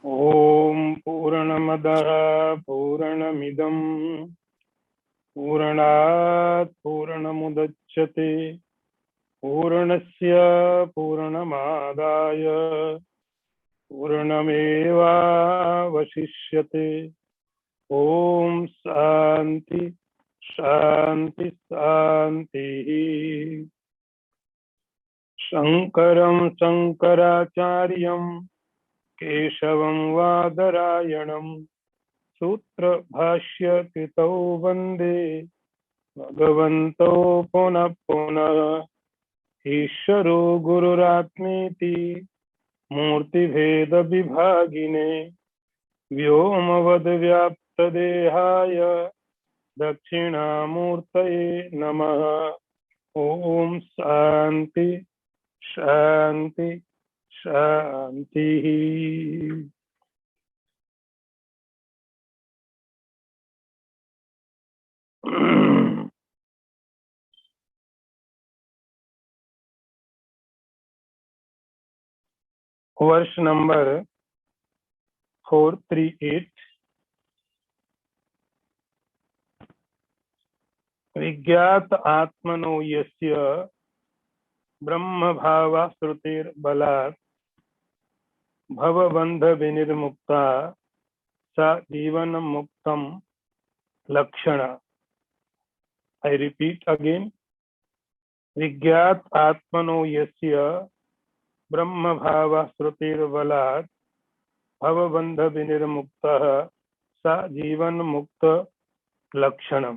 ॐ पूर्णमदः पूर्णमिदं पूर्णात् पूर्णमुदच्यते पूर्णस्य पूर्णमादाय पूर्णमेवावशिष्यते। ॐ शान्ति शान्ति शान्तिः। शङ्करं शङ्कराचार्यं केशवं वादरायणं सूत्रभाष्य कृतौ वन्दे भगवन्तौ पुनः पुनः। ईश्वरो गुरुरात्मेति मूर्तिभेदविभागिने व्योमवद्व्याप्तदेहाय दक्षिणामूर्तये नमः। ॐ शान्ति शान्ति शान्तिः। वर्ष नंबर 438। विज्ञात आत्मनो यस्य ब्रह्म भावाश्रुतिर्बलात् भवबंध विनिर्मुक्ता सा जीवन मुक्तम लक्षण। I repeat again. विज्ञात आत्मनो यस्य ब्रह्म भावाश्रुतिर्बलात् भवबंध विनिर्मुक्तः सा जीवन मुक्त लक्षणम।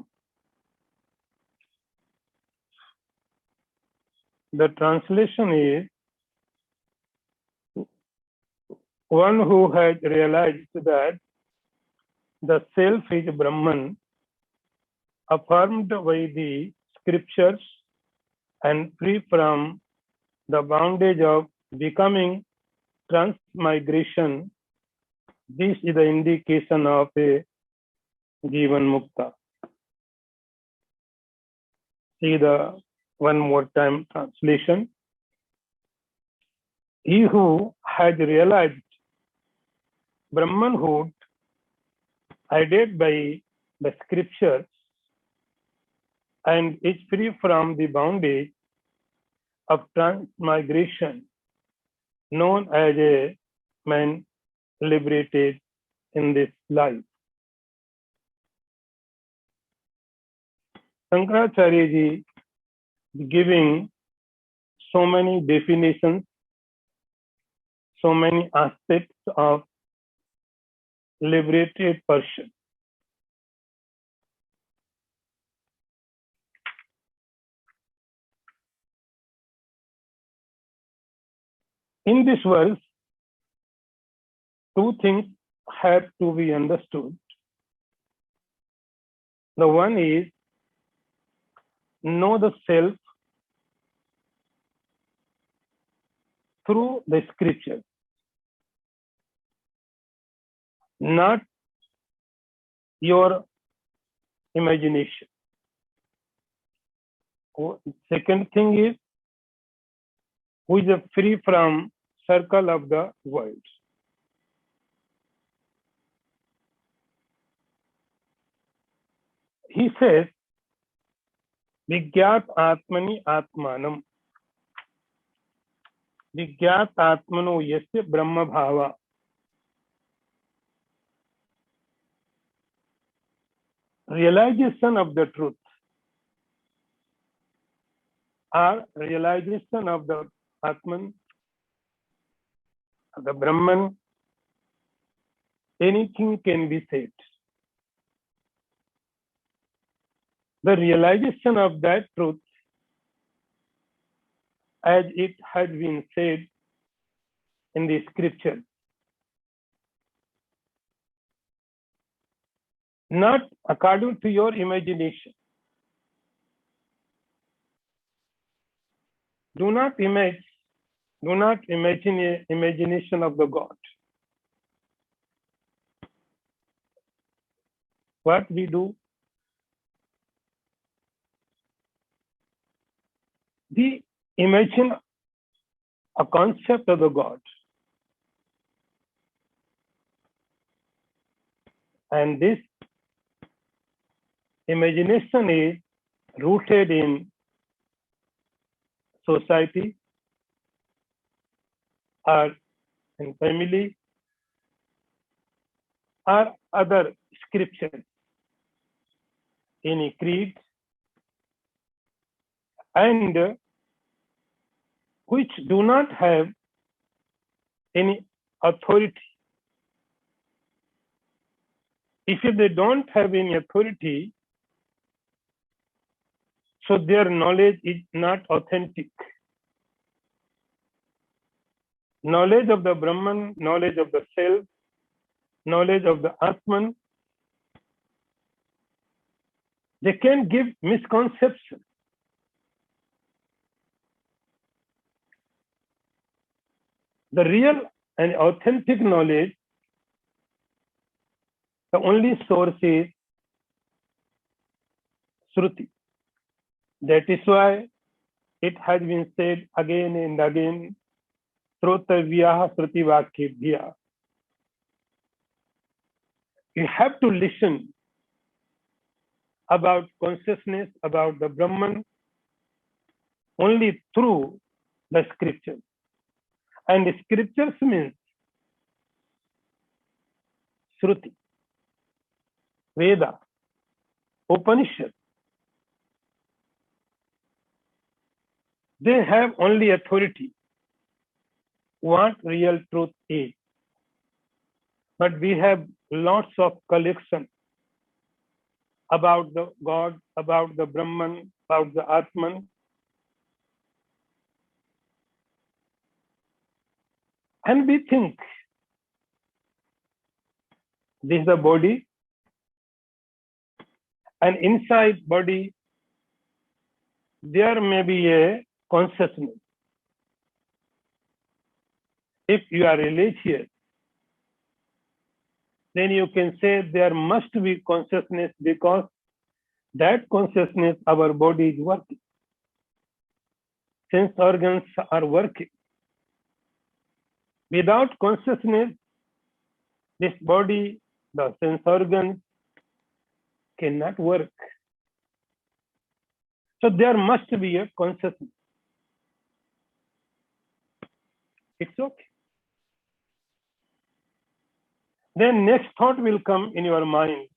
The translation is, one who has realized that the self is Brahman, affirmed by the scriptures and free from the bondage of becoming transmigration, this is the indication of a Jivan Mukta. See the one more time translation. He who has realized Brahmanhood aided by the scriptures and is free from the bondage of transmigration, known as a man liberated in this life. Shankaracharya ji giving so many definitions, so many aspects of liberated person. In this verse, two things have to be understood. The one is, know the self through the scripture, not your imagination. Second thing is, who is free from circle of the world. He says, विज्ञात आत्मनि आत्मानम, विज्ञात आत्मनो यस्य ब्रह्म भावा. Realization of the truth or realization of the Atman, the Brahman, anything can be said. The realization of that truth, as it has been said in the scripture, not according to your imagination. Do not imagine imagination of the God. What we do? We imagine a concept of the God. And this imagination is rooted in society or in family or other scriptures, any creed, and which do not have any authority. If they don't have any authority, so their knowledge is not authentic. Knowledge of the Brahman, knowledge of the self, knowledge of the Atman, they can give misconception. The real and authentic knowledge, the only source is Shruti. That is why it has been said again and again, Srotavyaha Shruti Vakibhya. You have to listen about consciousness, about the Brahman, only through the scriptures. And the scriptures means Shruti, Veda, Upanishad. They have only authority what real truth is. But we have lots of collection about the God, about the Brahman, about the Atman. And we think this is the body, and inside body there may be a consciousness. If you are religious, then you can say there must be consciousness because that consciousness, our body is working. Sense organs are working. Without consciousness, this body, the sense organs cannot work. So there must be a consciousness. It's okay. Then next thought will come in your mind.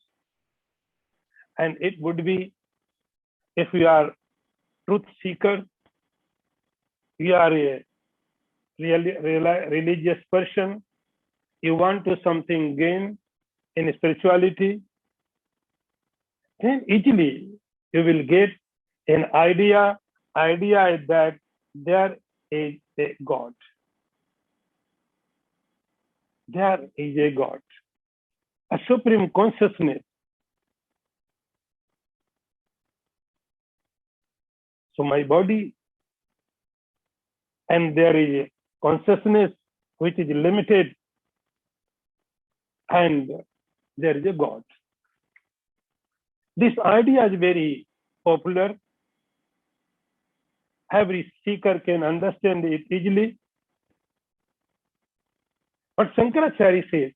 And it would be, if you are truth seeker, you are a religious person, you want to something gain in spirituality, then easily you will get an idea. Idea is that there is a God. There is a God, a supreme consciousness. So my body, and there is a consciousness which is limited, and there is a God. This idea is very popular. Every seeker can understand it easily. But Shankaracharya says,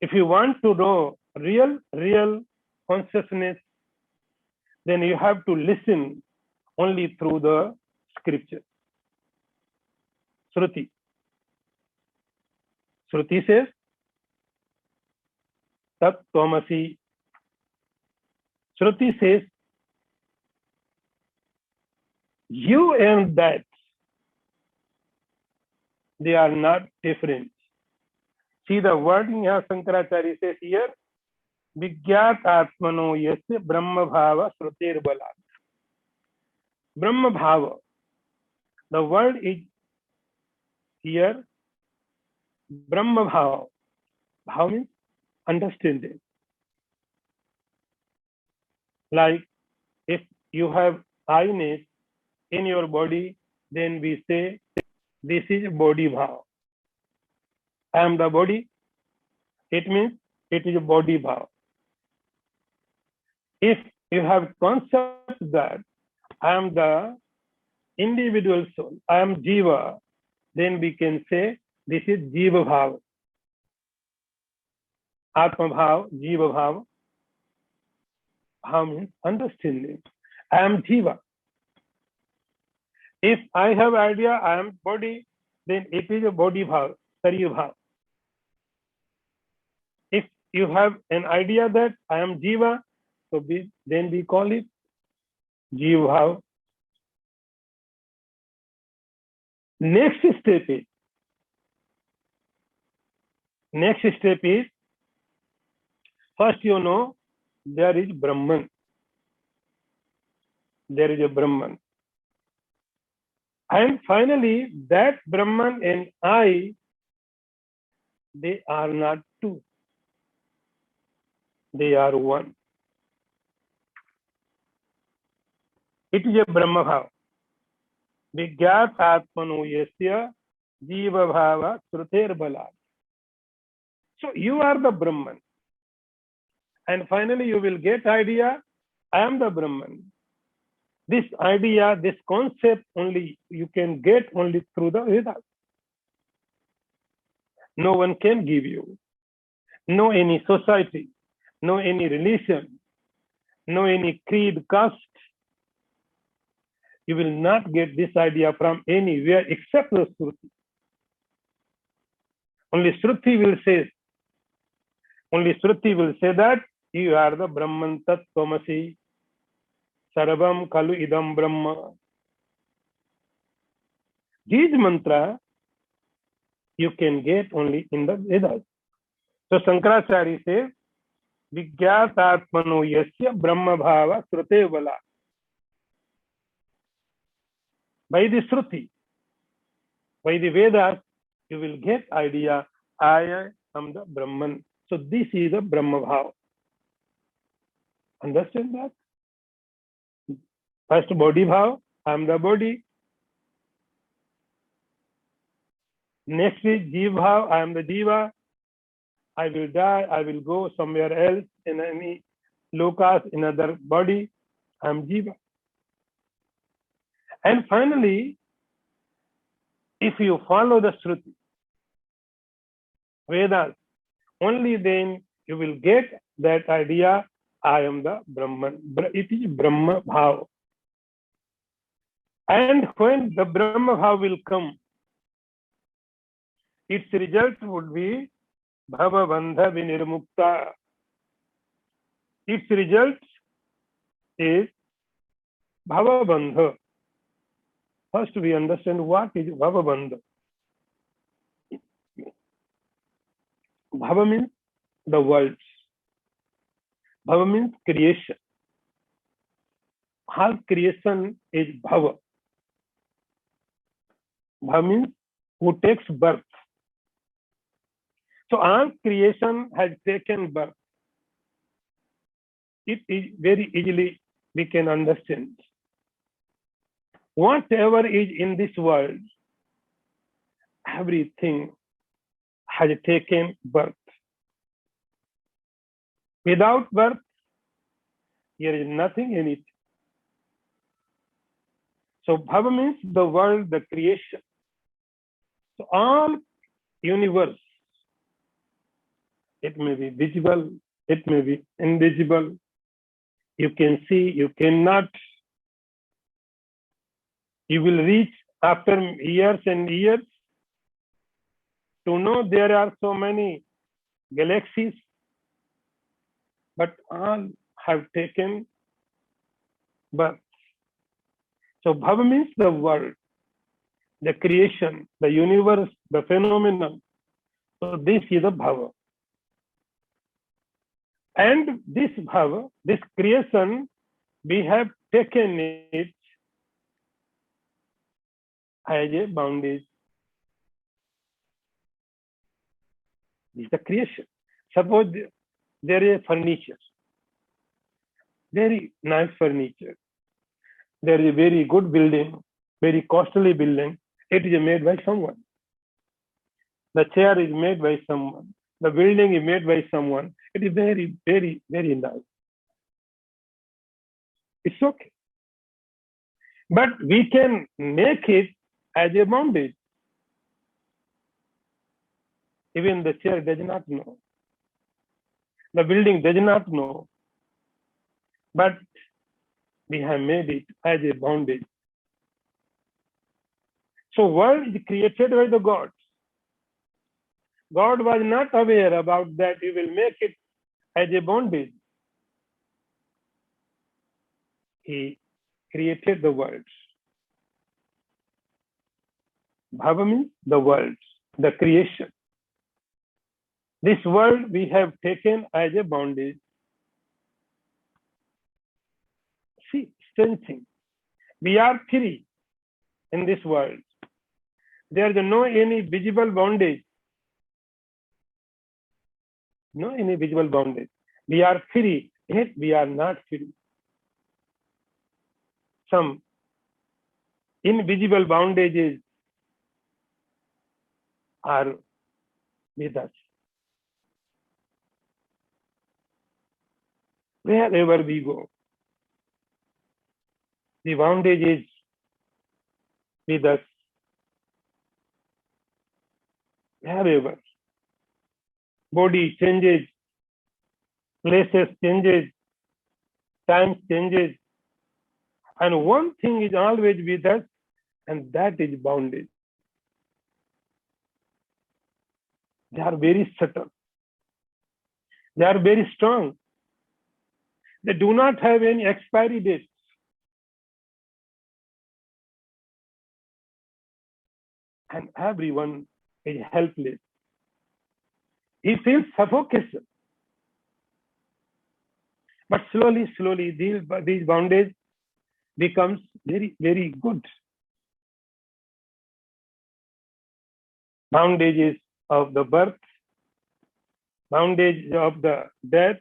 if you want to know real consciousness, then you have to listen only through the scripture. Shruti. Shruti says, Tat Tvamasi. Shruti says, you and that, they are not different. See the wording here, Shankaracharya says here, Vigyat Atmano Yasya Brahma Bhava Shrutir Balat. Brahma Bhava. The word is here, Brahma Bhava. Bhava means understanding. Like if you have I-ness in your body, then we say, this is body bhava. I am the body. It means it is a body bhava. If you have concept that I am the individual soul, I am jiva, then we can say this is jiva bhava. Atma Bhav, Jiva Bhav. Bhav means understanding. I am Jiva. If I have idea, I am body, then it is a body bhav, Sarya bhav. If you have an idea that I am Jiva, so then we call it Jiva bhav. Next step is, first you know there is Brahman. There is a Brahman. And finally, that Brahman and I, they are not two. They are one. It is a Brahma bhav. Vigyat atmano yasya jiva bhava sruter balat. So you are the Brahman. And finally you will get idea, I am the Brahman. This idea, this concept only you can get only through the Vedas. No one can give you. No any society, no any religion, no any creed, caste. You will not get this idea from anywhere except the Shruti. Only Shruti will say that you are the Brahman Tat Tvamasi. Sarvam Kalu Idam Brahma. These mantra you can get only in the Vedas. So Shankaracharya says, Vigyat Atmano Yasya Brahma Bhava Srute Vala. By the Shruti, by the Vedas, you will get idea, I am the Brahman. So this is a Brahma Bhava. Understand that? First body bhav, I am the body. Next is Jiva bhav, I am the Jiva. I will die, I will go somewhere else in any lokas, in other body. I am Jiva. And finally, if you follow the Shruti, Vedas, only then you will get that idea, I am the Brahman. It is Brahma bhav. And when the Brahma bhav will come, its result would be Bhava Bandha Vinirmukta. Its result is Bhava Bandha. First we understand what is Bhava Bandha. Bhava means the worlds. Bhava means creation. All creation is Bhava. Bhava means who takes birth. So all creation has taken birth. It is very easily we can understand. Whatever is in this world, everything has taken birth. Without birth, there is nothing in it. So Bhava means the world, the creation. So all universe, it may be visible, it may be invisible. You can see, you cannot. You will reach after years and years to know there are so many galaxies, but all have taken birth. So Bhava means the world, the creation, the universe, the phenomenon. So this is a Bhava. And this Bhava, this creation, we have taken it as a bondage. This is the creation. Suppose there is furniture, very nice furniture. There is a very good building, very costly building. It is made by someone. The chair is made by someone. The building is made by someone. It is very, very, very nice. It's okay. But we can make it as a bondage. Even the chair does not know. The building does not know, but we have made it as a bondage. So world is created by the God. God was not aware about that he will make it as a bondage. He created the world. Bhava means the world, the creation. This world we have taken as a bondage. See, strange thing. We are free in this world. There is no any visible bondage. No any visible bondage. We are free, yet we are not free. Some invisible bondages are with us. Wherever we go, the bondage is with us. Wherever. Body changes, places changes, time changes. And one thing is always with us, and that is bondage. They are very subtle. They are very strong. They do not have any expiry date. And everyone is helpless. He feels suffocation. But slowly, slowly, these bondage becomes very, very good. Bondages of the birth, bondage of the death,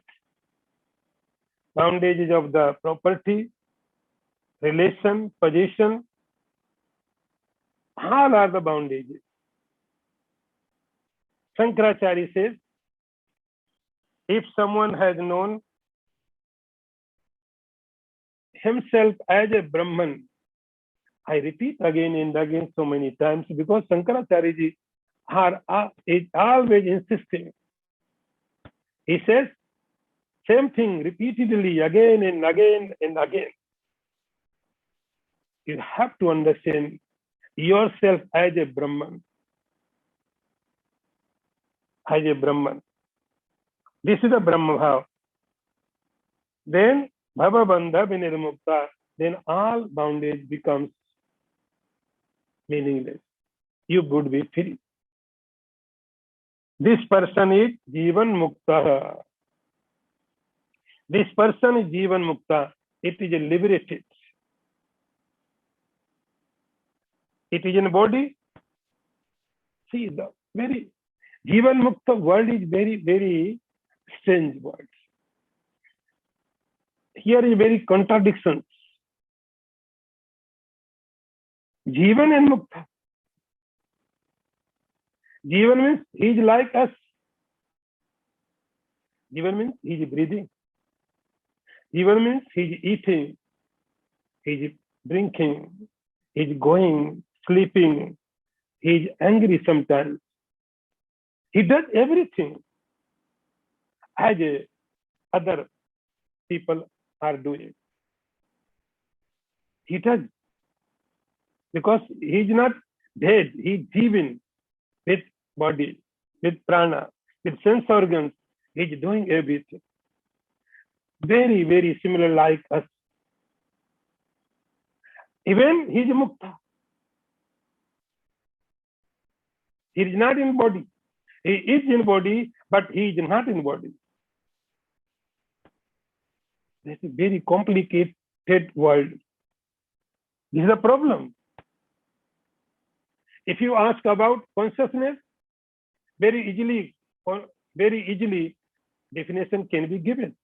bondages of the property, relation, possession, all are the bondages. Shankaracharya says, if someone has known himself as a Brahman, I repeat again and again so many times because Shankaracharya ji is always insisting. He says, same thing repeatedly again and again and again. You have to understand yourself as a Brahman. As a Brahman. This is the Brahma Bhav. Then Bhava Bandha Vinirmukta, then all bondage becomes meaningless. You would be free. This person is Jivan Mukta. This person is Jivan Mukta. It is liberated. It is in body. See, the very Jivan Mukta word is very, very strange word. Here is very contradiction. Jivan and Mukta. Jivan means he is like us. Jivan means he is breathing. Jivan means he is eating, he is drinking, he is going, sleeping, he is angry sometimes. He does everything as other people are doing. He does. Because he is not dead, he is Jivan with body, with prana, with sense organs. He is doing everything. Very, very similar like us. Even he is Mukta. He is not in body. He is in body, but he is not in body. This is a very complicated world. This is a problem. If you ask about consciousness, very easily definition can be given.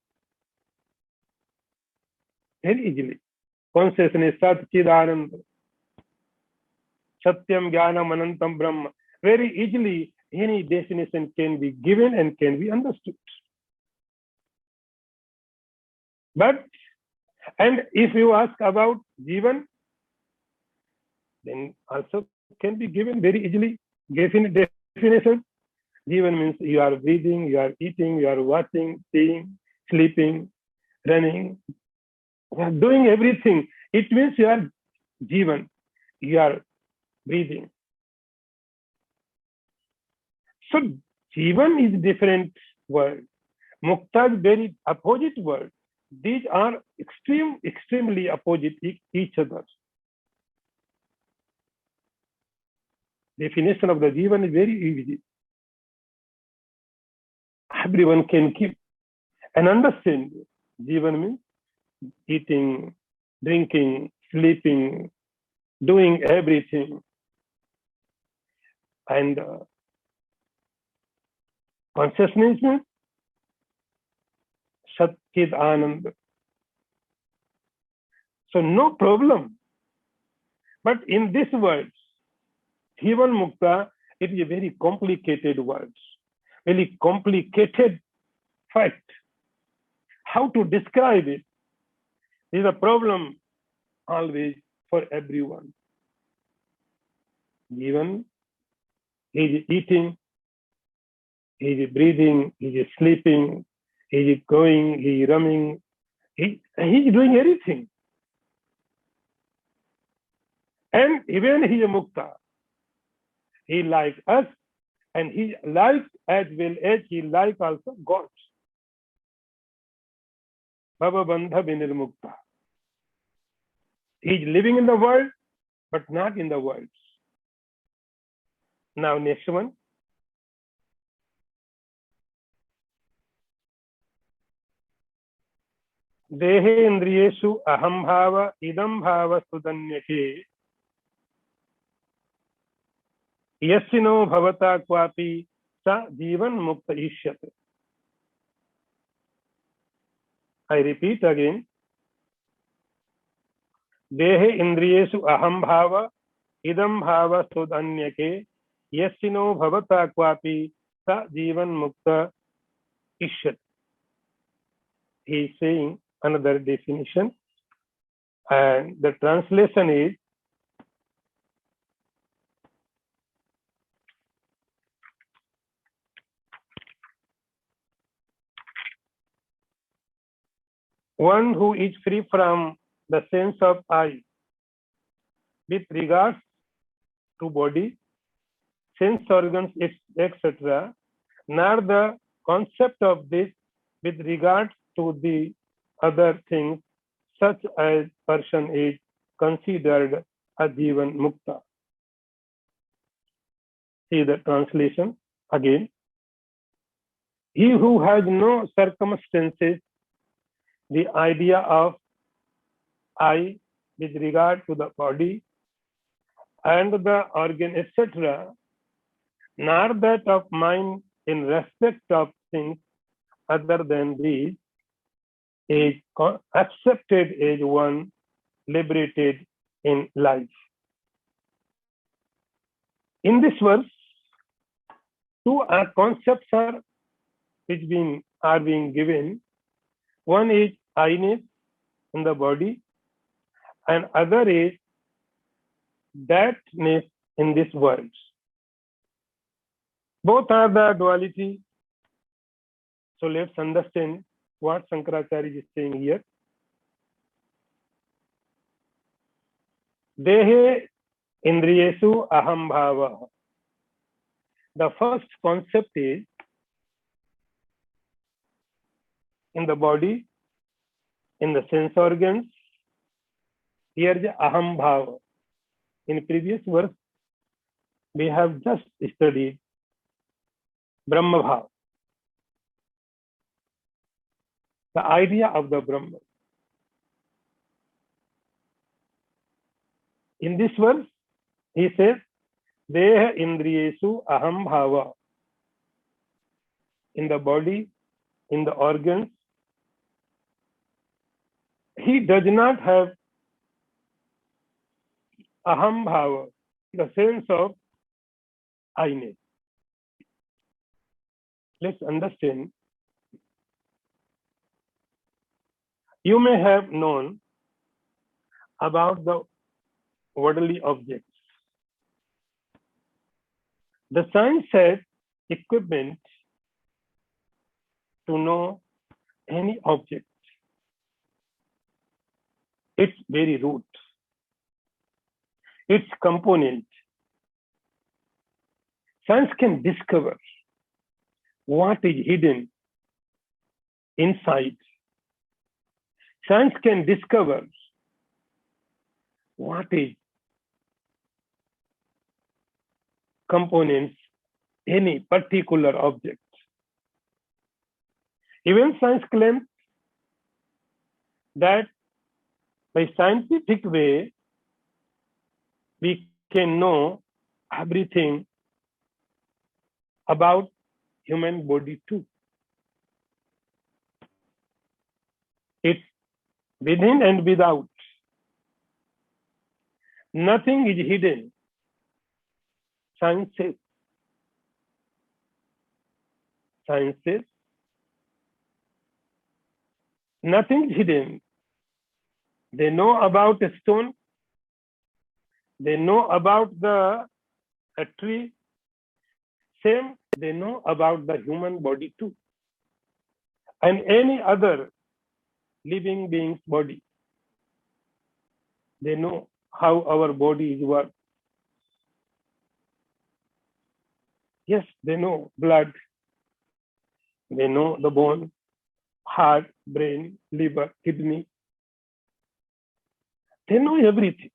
Very easily. Consciousness, Sat Chidananda, Satyam Jnanam Anantam Brahma. Very easily any definition can be given and can be understood. But, and if you ask about Jivan, then also can be given very easily definition. Jivan means you are breathing, you are eating, you are watching, seeing, sleeping, running, you are doing everything. It means you are Jivan. You are breathing. So Jivan is different word. Mukta is very opposite word. These are extremely opposite each other. Definition of the Jivan is very easy. Everyone can keep and understand. Jivan means eating, drinking, sleeping, doing everything. And consciousness means Sat Chit Anand. So no problem. But in this word, Jivan Mukta, it is a very complicated word, very complicated fact. How to describe it is a problem always for everyone. Jivan, he is eating, he is breathing, he is sleeping, he is going, he is running, he is doing everything. And even he is Mukta. He likes us, and he likes as well as he likes also God. Bhava Bandha Vinirmukta. He is living in the world, but not in the world. Now, next one. Dehe indriyeshu aham bhava idam bhava sudanyake yasino bhavata kwapi sa jivan mukta ishyate. I repeat again. Dehe indriyeshu aham bhava idam bhava sudanyake yasino bhavata kwapi sa jivan mukta ishyate. He is saying another definition, and the translation is one who is free from the sense of I with regards to body, sense organs, etc., nor the concept of this with regards to the other things, such as person is considered a Jivan Mukta. See the translation again. He who has no circumstances, the idea of I with regard to the body and the organ, etc., nor that of mind in respect of things other than these, is accepted as one liberated in life. In this verse, two concepts are being given. One is I-ness in the body, and other is that-ness in this world. Both are the duality. So let's understand what Shankaracharya is saying here. Dehe indriyesu aham bhava. The first concept is in the body, in the sense organs. Here the aham bhava. In previous verse, we have just studied Brahma bhava, the idea of the Brahma. In this verse, he says, Deha indriyesu aham bhava. In the body, in the organs, he does not have aham bhava, the sense of I-ness. Let's understand. You may have known about the worldly objects. The science says equipment to know any object, its very root, its component. Science can discover what is hidden inside. Science can discover what is components any particular object. Even science claims that by scientific way we can know everything about human body too. It's within and without. Nothing is hidden. Science says. Science says nothing is hidden. They know about a stone. They know about a tree. Same, they know about the human body too. And any other living being's body. They know how our bodies work. Yes, they know blood. They know the bone, heart, brain, liver, kidney. They know everything.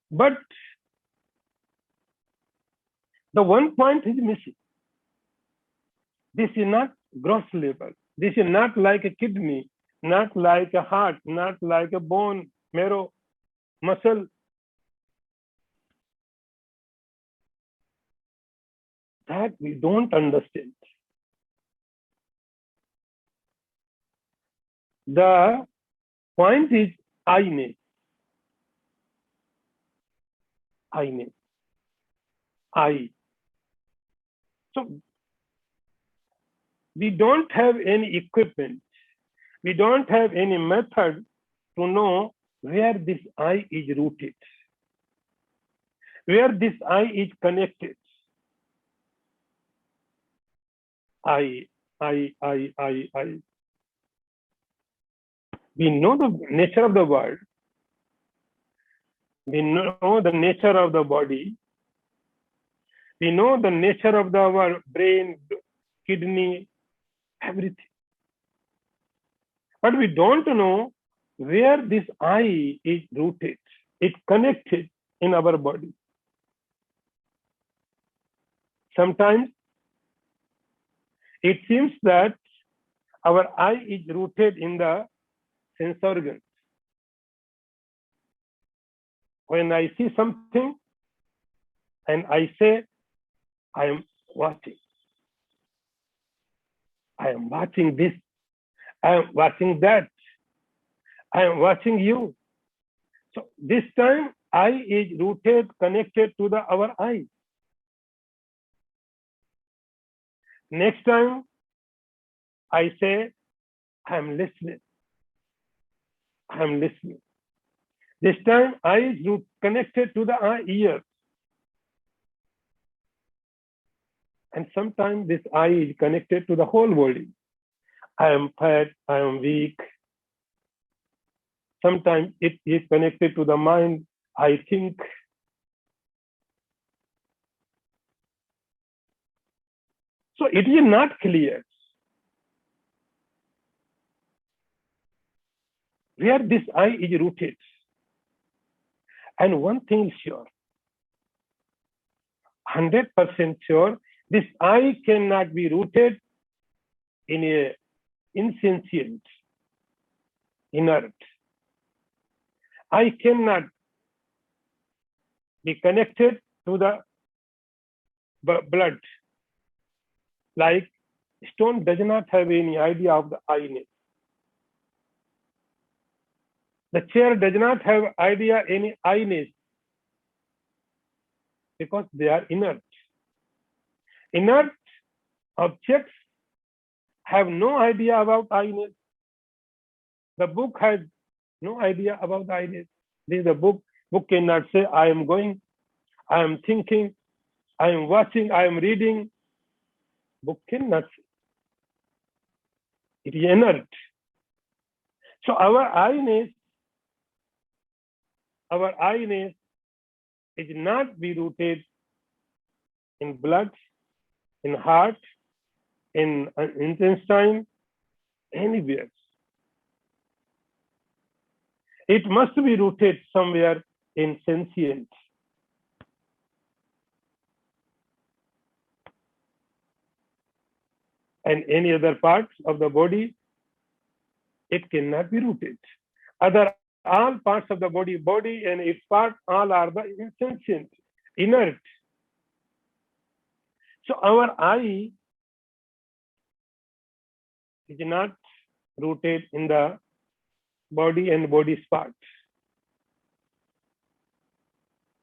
But the one point is missing. This is not gross level. This is not like a kidney, not like a heart, not like a bone, marrow, muscle. That we don't understand. The point is I-ness. I-ness. I. So we don't have any equipment. We don't have any method to know where this I is rooted, where this I is connected. I. We know the nature of the world. We know the nature of the body. We know the nature of our brain, kidney, everything. But we don't know where this I is rooted. It's connected in our body. Sometimes it seems that our I is rooted in the sense organs. When I see something and I say, I am watching. I am watching this. I am watching that. I am watching you. So this time I is rooted, connected to our eye. Next time I say, I am listening. I am listening. This time I is connected to the ear. And sometimes this I is connected to the whole body. I am fat, I am weak. Sometimes it is connected to the mind, I think. So it is not clear where this I is rooted. And one thing is sure, 100% sure, this I cannot be rooted in a insentient, inert. I cannot be connected to the blood. Like stone does not have any idea of the I-ness. The chair does not have idea any I-ness because they are inert. Inert objects have no idea about I-ness. The book has no idea about I-ness. This is the book. Book cannot say, I am going I am thinking, I am watching, I am reading. Book cannot see. It is inert. So our I-ness is not be rooted in blood, in heart, in intestine, anywhere. It must be rooted somewhere in sentient. And any other parts of the body, it cannot be rooted. All parts of the body and its part, all are the insentient, inert. So our I is not rooted in the body and body's part.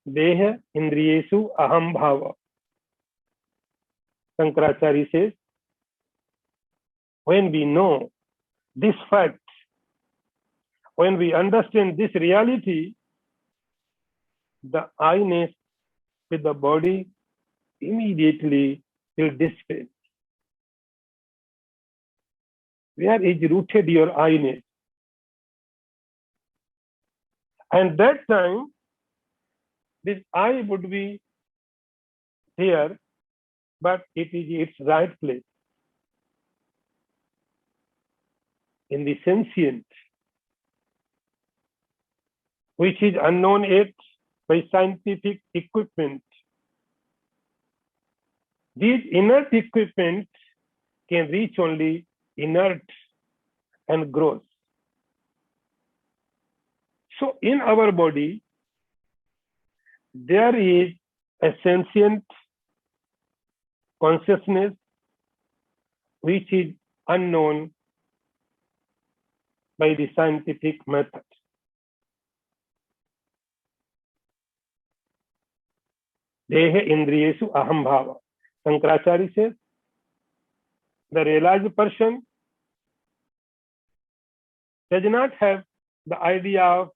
Deha indriyesu aham bhava. Shankaracharya says, when we know this fact, when we understand this reality, the I-ness with the body immediately will dissipate. Where is rooted your I-ness? And that time, this I would be here, but it is its right place. In the sentient, which is unknown yet by scientific equipment. These inert equipment can reach only inert and gross. So in our body, there is a sentient consciousness which is unknown by the scientific method. Deha indriyesu aham bhava. Shankaracharya says, the realized person does not have the idea of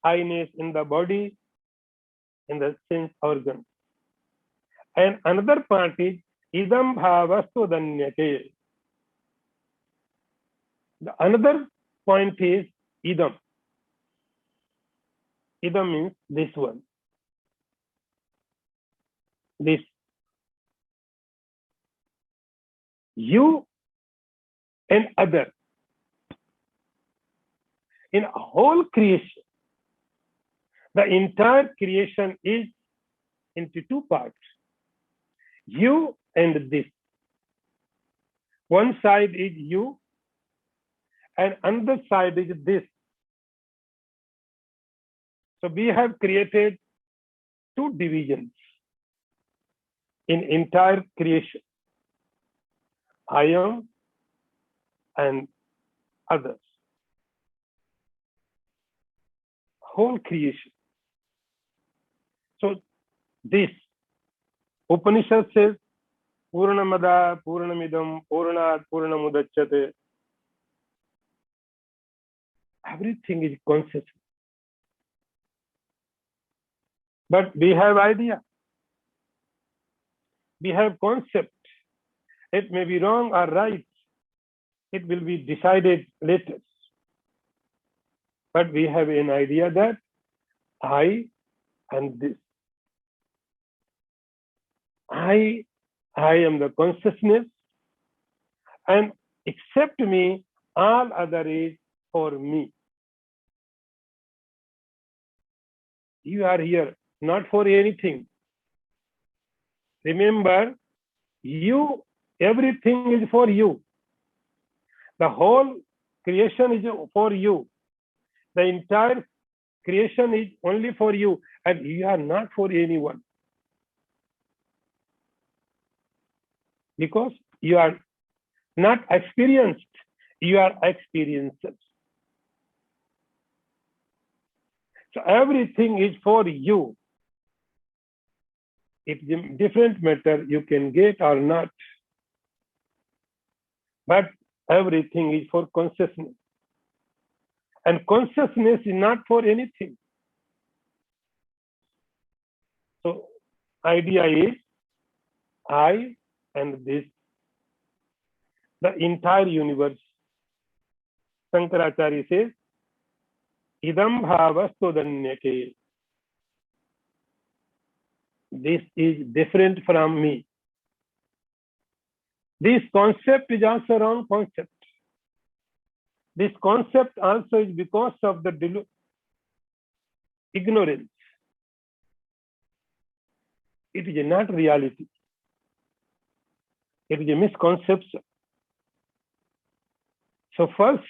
I-ness in the body, in the sense organ. And another part is idam bhavastu danyate. The another point is idam. Idam means this one. This. You and other. In whole creation, the entire creation is into two parts. You and this. One side is you, and another side is this. So we have created two divisions in entire creation. I am and others. Whole creation. So this Upanishad says, Purnamada, Purnamidam, Purnat, Purnamudachyate. Everything is conscious. But we have idea. We have concept. It may be wrong or right. It will be decided later. But we have an idea that I and this. I am the consciousness, and except me, all other is for me. You are here not for anything. Remember, you, everything is for you. The whole creation is for you. The entire creation is only for you, and you are not for anyone. Because you are not experienced, you are experiencers. So everything is for you. It's a different matter, you can get or not. But everything is for consciousness. And consciousness is not for anything. So idea is I and this, the entire universe. Shankaracharya says, idam bhavastu danyake. This is different from me. This concept is also wrong concept. This concept also is because of the ignorance. It is not reality. It is a misconception. So first,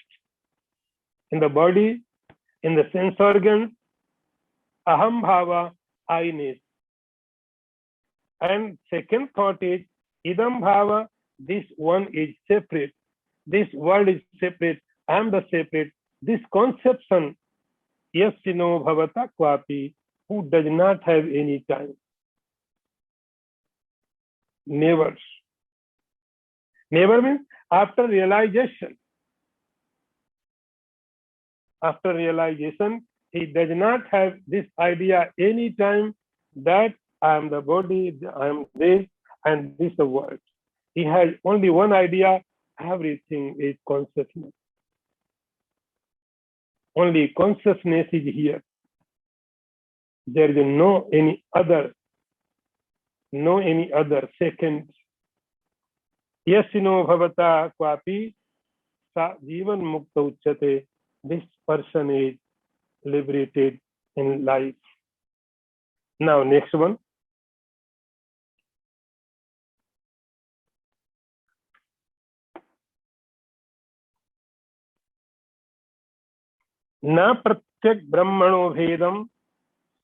in the body, in the sense organs, aham bhava, I-ness. And second thought is, idam bhava, this one is separate. This world is separate. I am the separate. This conception, yasino bhavata kwapi, who does not have any time. Never. Never means after realization. After realization, he does not have this idea any time that I am the body, I am this, and this the world. He has only one idea, everything is consciousness. Only consciousness is here. There is no any other second. Yasino bhavata kwapi sa jivan mukta uchyate. This person is liberated in life. Now, next one. न प्रत्यक ब्रह्मणो भेदम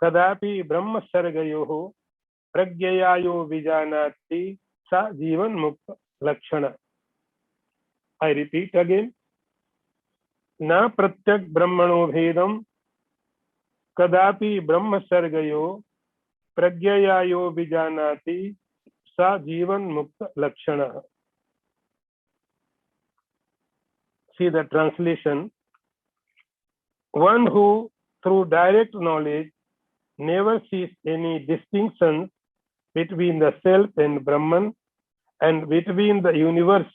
कदापि ब्रह्म सर्गयो प्रज्ञयायो विजानाति सा जीवन मुक्त लक्षण. I repeat again. न प्रत्यक ब्रह्मणो भेदम कदापि ब्रह्म सर्गयो प्रज्ञयायो विजानाति सा जीवन मुक्त लक्षण. See the translation. One who through direct knowledge never sees any distinction between the self and Brahman and between the universe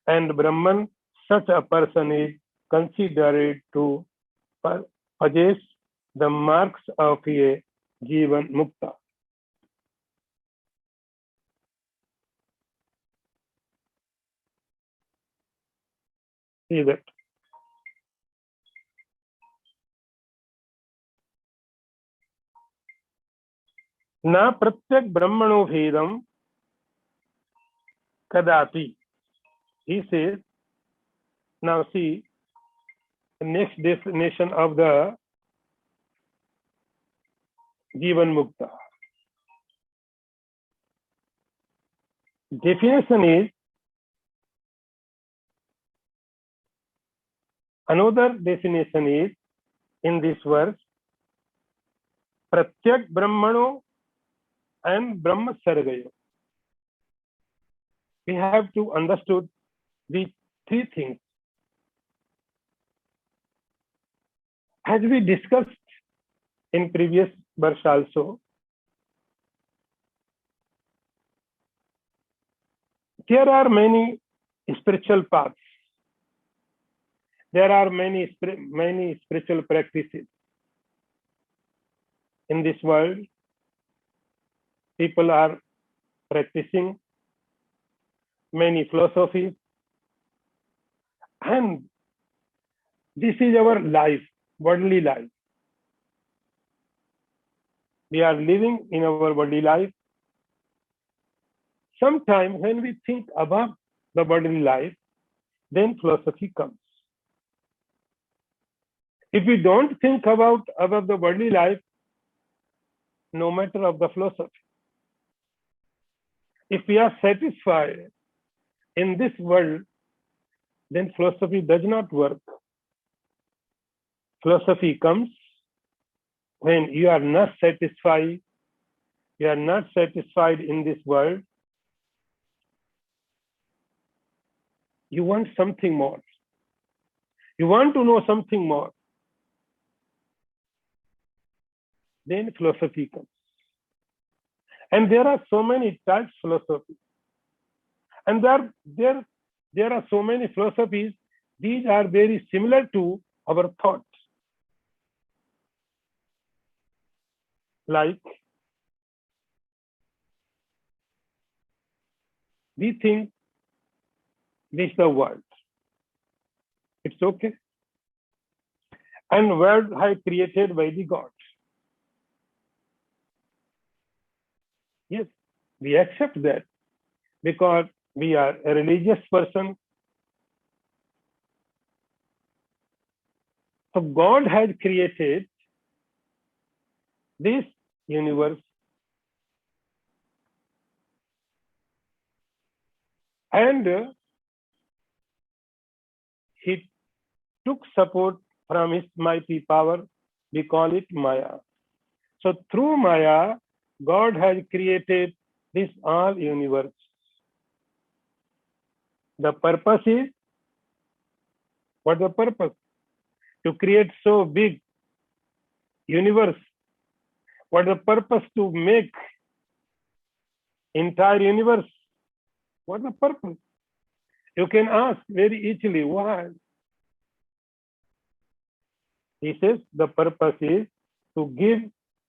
and Brahman, such a person is considered to possess the marks of a Jivan Mukta. See that. Na pratyak brahmano bhedam kadapi. He says, now see, the next definition of the Jivan Mukta. Definition is, another definition is, in this verse, Pratyak Brahmano and Brahma Sargayo. We have to understood these three things. As we discussed in previous verse also, there are many spiritual paths. There are many spiritual practices. In this world, people are practicing many philosophies, and this is our life, worldly life. We are living in our worldly life. Sometimes when we think above the worldly life, then philosophy comes. If we don't think about above the worldly life, no matter of the philosophy. If we are satisfied in this world, then philosophy does not work. Philosophy comes when you are not satisfied. You are not satisfied in this world. You want something more. You want to know something more. Then philosophy comes. And there are so many types of philosophy. And there are so many philosophies. These are very similar to our thoughts. Like we think this is the world. It's okay. And world are created by the God. Yes, we accept that because we are a religious person. So God has created this universe, and he took support from his mighty power. We call it Maya. So through Maya, God has created this all universe. The purpose is, what the purpose? To create so big universe. What the purpose? To make entire universe? What the purpose? You can ask very easily, why? He says the purpose is to give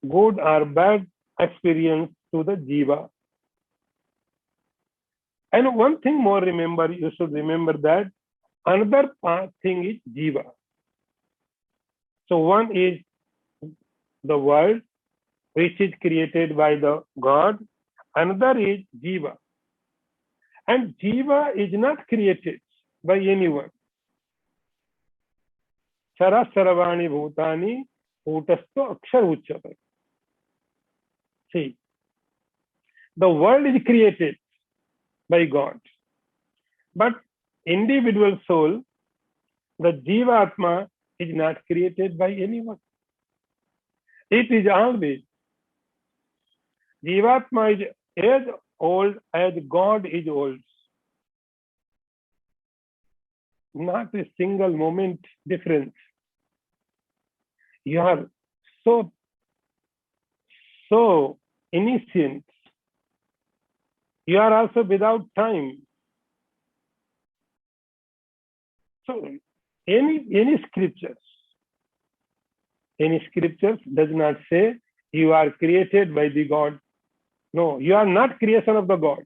good or bad experience to the jiva. And one thing more, remember, you should remember that another thing is jiva. So one is the world, which is created by the God. Another is jiva. And jiva is not created by anyone. Chara Saravani Bhutani Utasto Akshar Uchchate. See, the world is created by God. But individual soul, the Jiva Atma, is not created by anyone. It is always. Jivatma is as old as God is old. Not a single moment difference. You are so innocent. You are also without time. So any scriptures does not say you are created by the God. No, you are not creation of the God.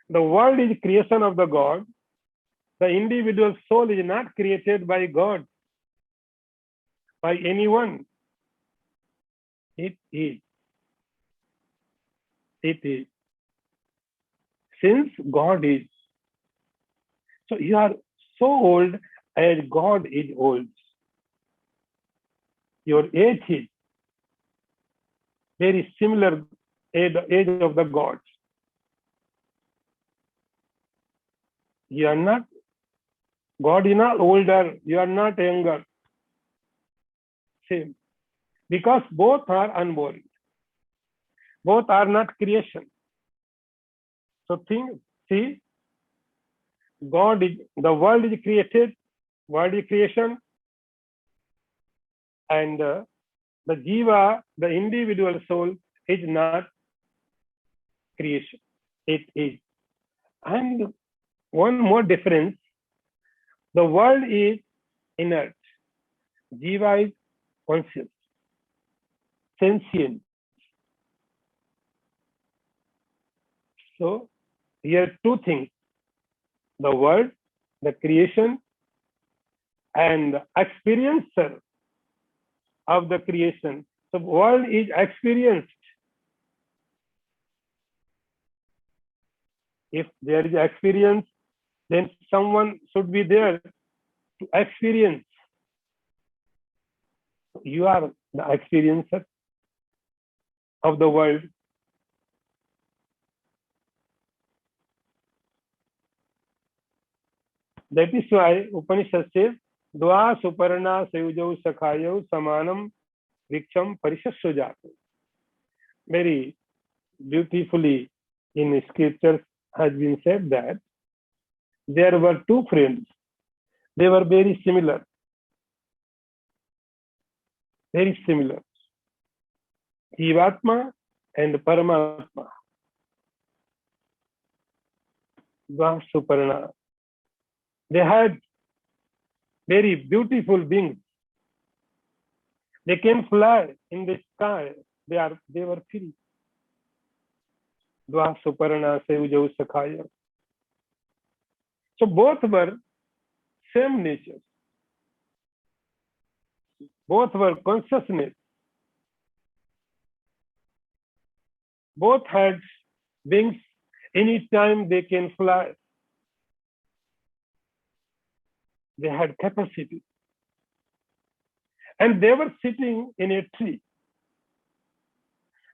The world is creation of the God. The individual soul is not created by God, by anyone. It is. It is. Since God is. So you are so old as God is old. Your age is very similar to the age of the gods. You are not, God is not older, you are not younger. Same. Because both are unborn. Both are not creation. So see, God is, the world is created, world is creation, and the jiva, the individual soul, is not creation. It is. And one more difference, the world is inert. Jiva is conscious, sentient. So here two things, the world, the creation, and the experiencer of the creation. So world is experienced. If there is experience, then someone should be there to experience. You are the experiencer of the world. That is why Upanishad says, Dva Suparna Sayujau Sakhayau Samanam Viksham Parishasya Jato. Very beautifully in scriptures has been said that there were two friends. They were very similar. Very similar. Jivatma and Paramatma, Dwa Suparna. They had very beautiful wings. They can fly in the sky. They were free. Dwa Suparna Seujau Sakhaya. So both were same nature. Both were consciousness. Both had wings. Anytime they can fly. They had capacity. And they were sitting in a tree.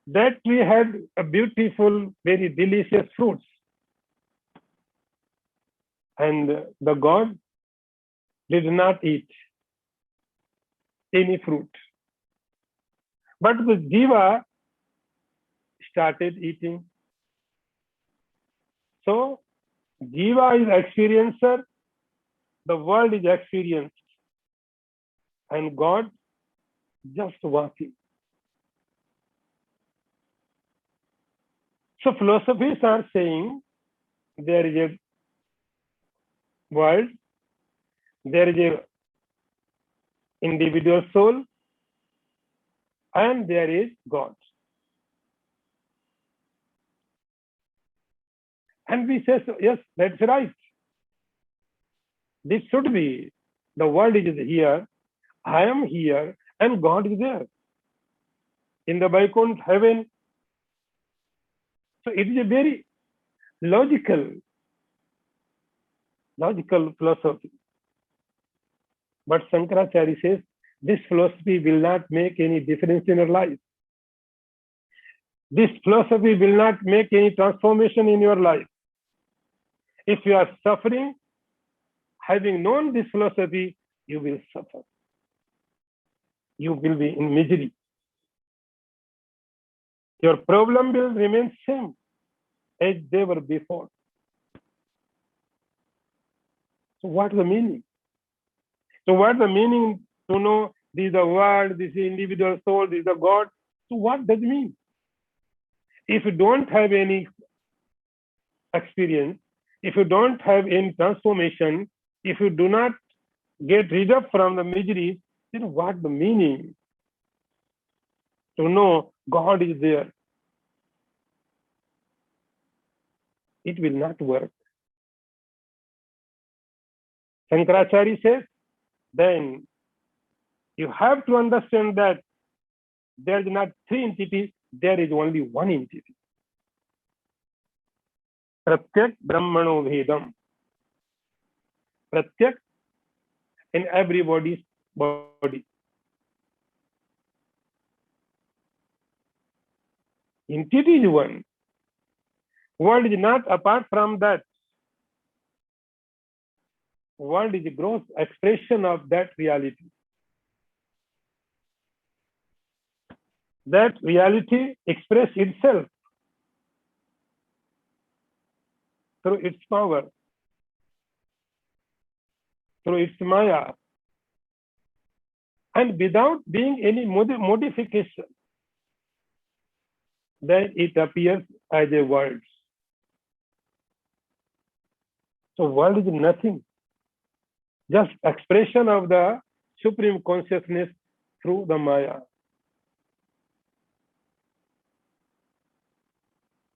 That tree had a beautiful, very delicious fruits. And the god did not eat any fruit. But the jiva started eating. So, jiva is experiencer, the world is experienced, and God just walking. So philosophies are saying there is a world, there is a individual soul, and there is God. And we say, so, yes, that's right. This should be. The world is here, I am here, and God is there. In the Vaikuntha heaven. So it is a very logical philosophy. But Shankaracharya says, this philosophy will not make any difference in your life. This philosophy will not make any transformation in your life. If you are suffering, having known this philosophy, you will suffer. You will be in misery. Your problem will remain same as they were before. So what is the meaning? So what is the meaning to know this is the world, this is the individual soul, this is the God? So what does it mean? If you don't have any experience, if you don't have any transformation, if you do not get rid of from the misery, then what the meaning? To know God is there. It will not work. Shankaracharya says, then you have to understand that there is not three entities, there is only one entity. Pratyak Brahmano Vedam. Pratyak in everybody's body. Entity is one. World is not apart from that. World is a gross expression of that reality. That reality expresses itself through its power, through its maya, and without being any modification, then it appears as a world. So world is nothing, just expression of the supreme consciousness through the maya.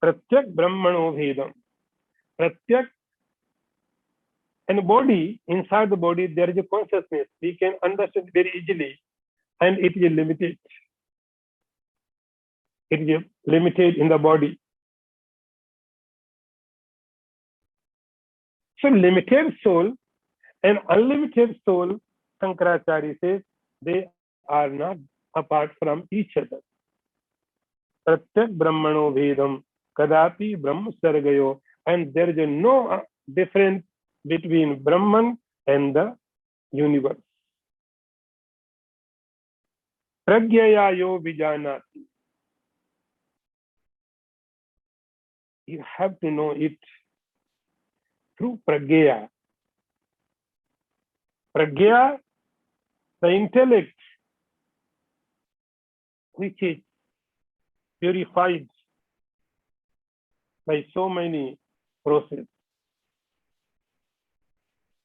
Pratyak Brahmano Vedam. Pratyak and body, inside the body, there is a consciousness. We can understand very easily, and it is limited. It is limited in the body. So limited soul and unlimited soul, Shankaracharya says, they are not apart from each other. Pratyak Brahmano Vedam, Kadapi Brahma Sargayo, and there is no difference between Brahman and the universe. Pragyaya yo vijanati. You have to know it through Pragyaya. Pragyaya, the intellect, which is purified by so many processes.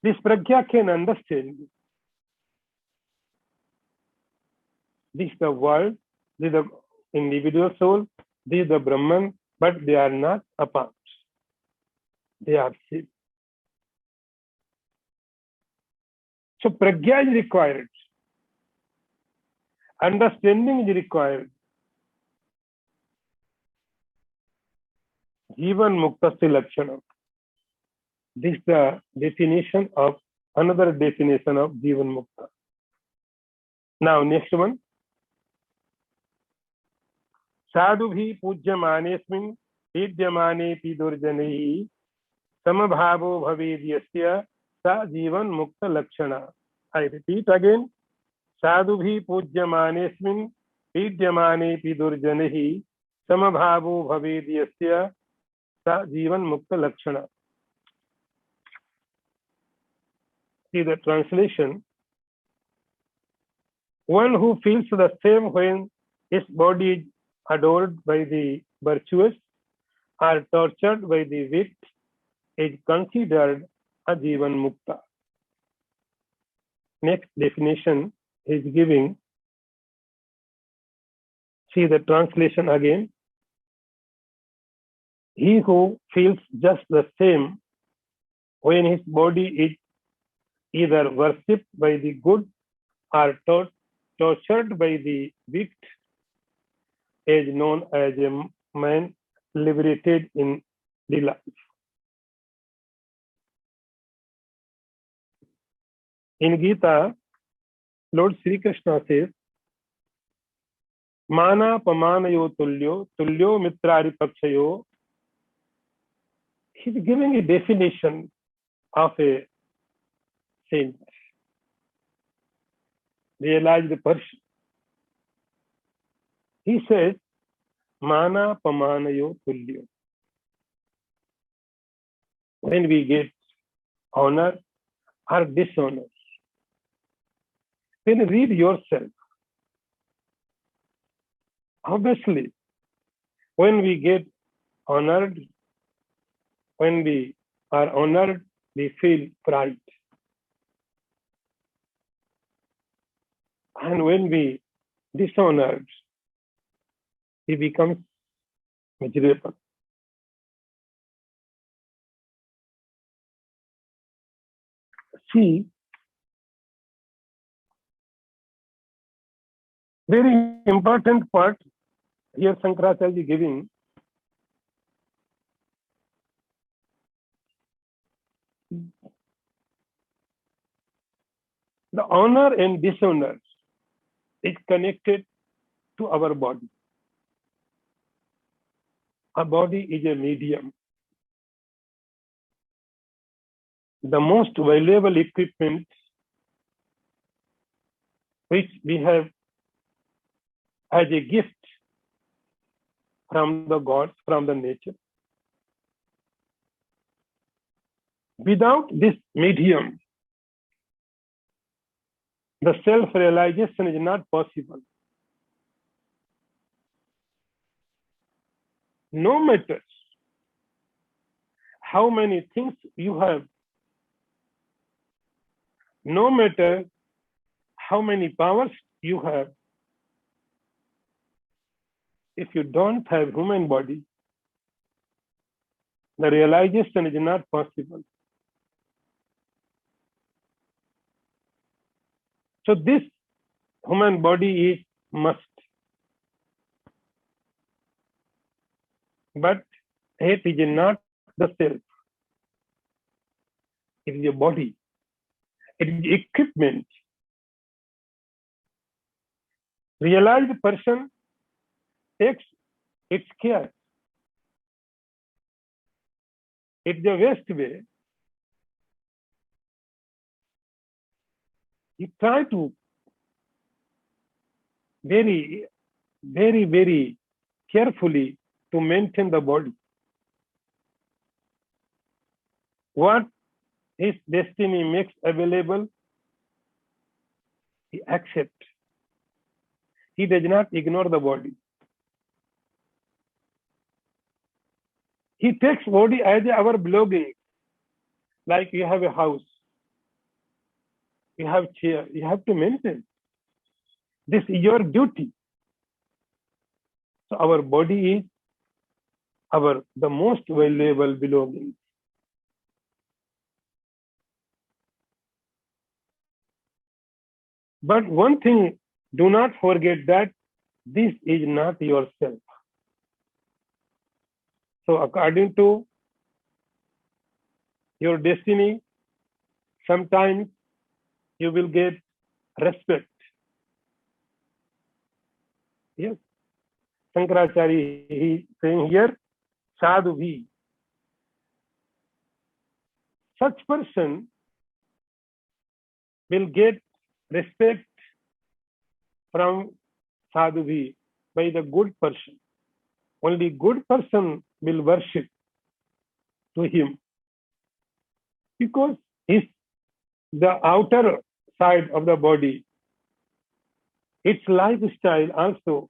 This pragya can understand this is the world, this is the individual soul, this is the Brahman, but they are not apart. They are separate. So pragya is required. Understanding is required. Jivan muktasya lakshana. This is the definition of another definition of Jivan Mukta. Now, next one. Sadhu bhi pujyamanesmin vidyamane pi durjanehi samabhavo bhavedyasya sa Jivan Mukta lakshana. I repeat again. Sadhu bhi pujyamanesmin vidyamane pi durjanehi samabhavo bhavedyasya sa Jivan Mukta lakshana. See the translation. One who feels the same when his body is adored by the virtuous or tortured by the weak is considered a Jivan Mukta. Next definition is giving. See the translation again. He who feels just the same when his body is either worshipped by the good or tortured by the weak is known as a man liberated in the life. In Gita, Lord Sri Krishna says, Mana pamanayo tulyo, tulyo mitrari pakshayo. He's giving a definition of a saint. Realize the person. He says, Mana pamanayo tulyo. When we get honor or dishonor, then read yourself. Obviously, when we get honored, when we are honored, we feel pride. And when we dishonored, he becomes miserable. See, very important part here Shankaracharya is giving. The honor and dishonor is connected to our body. Our body is a medium. The most valuable equipment which we have as a gift from the gods, from the nature. Without this medium, the self-realization is not possible. No matter how many things you have, no matter how many powers you have, if you don't have human body, the realization is not possible. So this human body is must. But it is not the self. It is a body. It is equipment. Realized person takes its care. It's the best way. You try to very, very, very carefully to maintain the body. What his destiny makes available, he accepts. He does not ignore the body. He takes body as our belonging. Like you have a house, you have chair, you have to maintain. This is your duty. So our body is the most valuable belonging. But one thing, do not forget that this is not yourself. So according to your destiny, sometimes you will get respect. Yes. Shankaracharya, he saying here, sadhu bhi. Such person will get respect from sadhu bhi, by the good person. Only good person will worship to him, because his the outer side of the body, its lifestyle also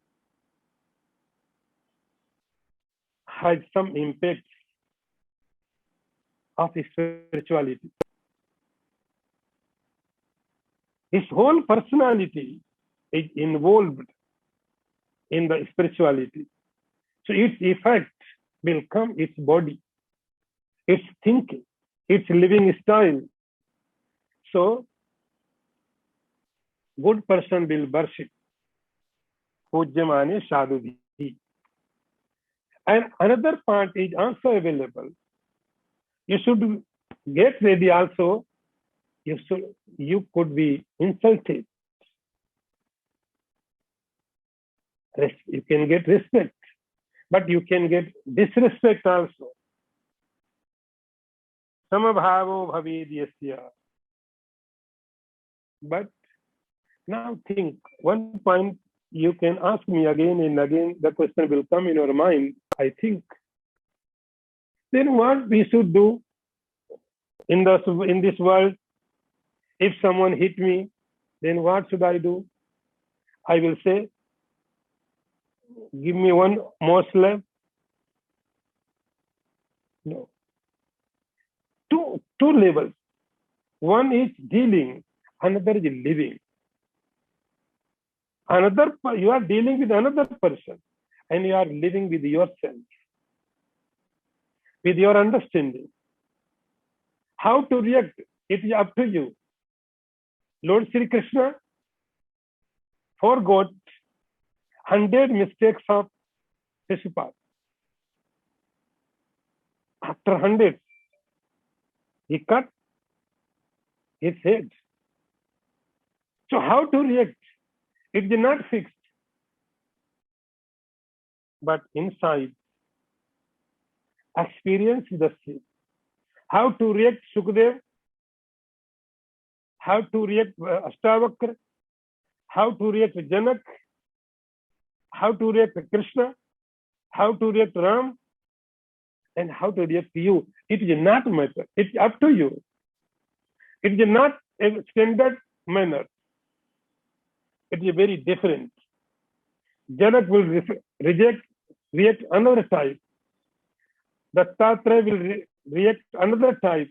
has some impact of spirituality. His whole personality is involved in the spirituality. So its effect will come its body, its thinking, its living style. So good person will worship Pujyamane Sadhu. And another part is also available. You should get ready also. You could be insulted. You can get respect, but you can get disrespect also. Samabhavo bhavid yasya. But now think, one point you can ask me again and again, the question will come in your mind, I think. Then what we should do in this world? If someone hit me, then what should I do? I will say, give me one more slap. No. Two levels. One is dealing, another is living. You are dealing with another person, and you are living with yourself, with your understanding. How to react, it is up to you. Lord Sri Krishna forgot 100 mistakes of Shishupal. After 100, he cut his head. So how to react? It is not fixed. But inside, experience is the same. How to react Shukdev? How to react Ashtavakra? How to react Janak? How to react Krishna? How to react Ram? And how to react to you? It is not matter. It's up to you. It is not a standard manner. It is very different. Janak will react another type. Dattatreya will react another type.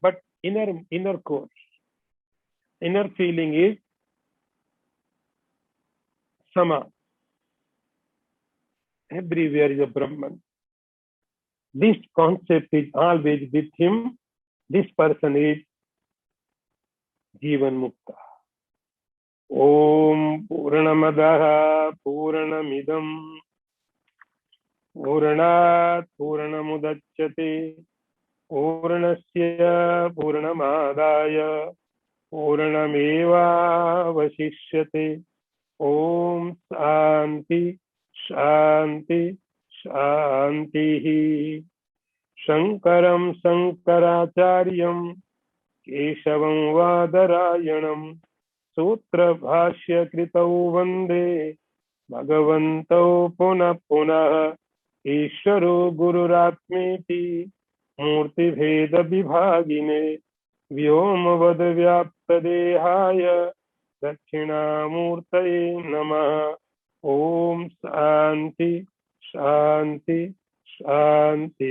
But inner core, inner feeling is Sama. Everywhere is a Brahman. This concept is always with him. This person is Jivan Mukta. Om Purnamadaha Purnamidam Purnat Purnamudachyate Purnasya Purnamadaya Purnameva Vasishyate. Om Shanti Shanti Shanti. Shankaram Shankaracharyam Keshavam Vadarayanam Sutra Bhashya Kritau Vande Bhagavantau Punah Punah Ishvaro Gururatmeti Murti Bheda Vibhagine Vyomavad Vyapta Dehaya Dakshinamurtaye Namah. Om Shanti Shanti Shanti.